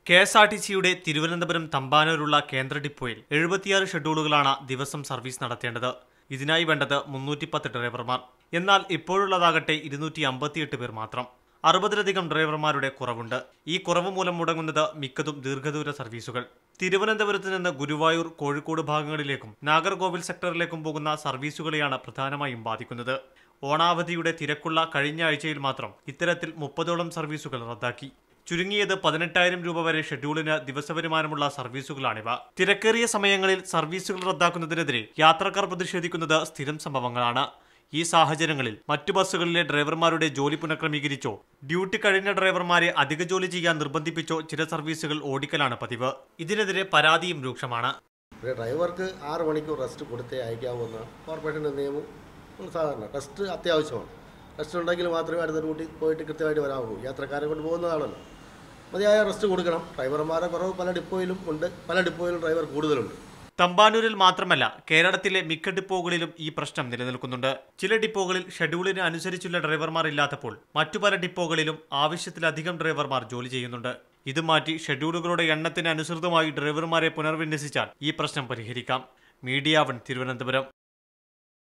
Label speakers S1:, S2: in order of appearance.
S1: കെ.എസ്.ആർ.ടി.സിയുടെ തിരുവനന്തപുരം തമ്പാനൂരുള്ള കേന്ദ്ര ഡിപ്പോയിൽ 76 ഷെഡ്യൂളുകളാണ് ദിവസം സർവീസ് നടത്തേണ്ടത്. ഇതിനായി വേണ്ടത് 310 ഡ്രൈവർമാർ. എന്നാൽ ഇപ്പോഴുള്ളതാകട്ടെ 258 പേർ മാത്രം. 60-ലധികം ഡ്രൈവർമാരുടെ കുറവുണ്ട്. ഈ കുറവ് മൂലം മുടങ്ങുന്നത് മിക്കതും ദീർഘദൂര സർവീസുകൾ. തിരുവനന്തപുരത്ത് നിന്ന് ഗുരുവായൂർ, കോഴിക്കോട് ഭാഗങ്ങളിലേക്കും നാഗർകോവിൽ സെക്ടറിലേക്കും പോകുന്ന സർവീസുകളെയാണ് പ്രധാനമായും ബാധിക്കുന്നത്. ഓണാവധിയുടെ തിരക്കുള്ള കഴിഞ്ഞ ആഴ്ചയിൽ മാത്രം ഇത്തരത്തിൽ 30ഓളം സർവീസുകൾ റദ്ദാക്കി. ചുരുങ്ങിയത് 18,000 രൂപ വരെ ഷെഡ്യൂളിന് ദിവസവരുമാനമുള്ള സർവീസുകളാണിവ. തിരക്കേറിയ സമയങ്ങളിൽ സർവീസുകൾ റദ്ദാക്കുന്നതിനെതിരെ യാത്രക്കാർ പ്രതിഷേധിക്കുന്നത് സ്ഥിരം സംഭവങ്ങളാണ്. ഈ സാഹചര്യങ്ങളിൽ മറ്റു ബസ്സുകളിലെ ഡ്രൈവർമാരുടെ ജോലി പുനഃക്രമീകരിച്ചോ ഡ്യൂട്ടി കഴിഞ്ഞ ഡ്രൈവർമാരെ അധിക ജോലി ചെയ്യാൻ നിർബന്ധിപ്പിച്ചോ ചില സർവീസുകൾ ഓടിക്കലാണ് പതിവ്. ഇതിനെതിരെ പരാതിയും രൂക്ഷമാണ്.
S2: ഡ്രൈവർക്ക് 6 മണിക്കൂർ റെസ്റ്റ് കൊടുത്തേ അയക്കാവുന്ന കോർപ്പറേഷൻ്റെ നിയമം സാധാരണ റെസ്റ്റ് അത്യാവശ്യമാണ്. റെസ്റ്റ് ഉണ്ടെങ്കിൽ മാത്രമേ അടുത്ത ഡ്യൂട്ടി പോയിട്ട് കൃത്യമായിട്ട് വരാവൂ. യാത്രക്കാരെ കൊണ്ട് പോകുന്നതാണല്ലോ, മതിയായ റെസ്റ്റ് കൊടുക്കണം. ഡ്രൈവർമാരെ കുറവ് പല ഡിപ്പോയിലും ഉണ്ട്, പല ഡിപ്പോയിലും ഡ്രൈവർ കൂടുതലുണ്ട്.
S1: തമ്പാനൂരിൽ മാത്രമല്ല, കേരളത്തിലെ മിക്ക ഡിപ്പോകളിലും ഈ പ്രശ്നം നിലനിൽക്കുന്നുണ്ട്. ചില ഡിപ്പോകളിൽ ഷെഡ്യൂളിന് അനുസരിച്ചുള്ള ഡ്രൈവർമാർ ഇല്ലാത്തപ്പോൾ മറ്റു പല ഡിപ്പോകളിലും ആവശ്യത്തിലധികം ഡ്രൈവർമാർ ജോലി ചെയ്യുന്നുണ്ട്. ഇത് മാറ്റി ഷെഡ്യൂളുകളുടെ എണ്ണത്തിന് അനുസൃതമായി ഡ്രൈവർമാരെ പുനർവിന്യസിച്ചാൽ ഈ പ്രശ്നം പരിഹരിക്കാം. മീഡിയ 1 തിരുവനന്തപുരം.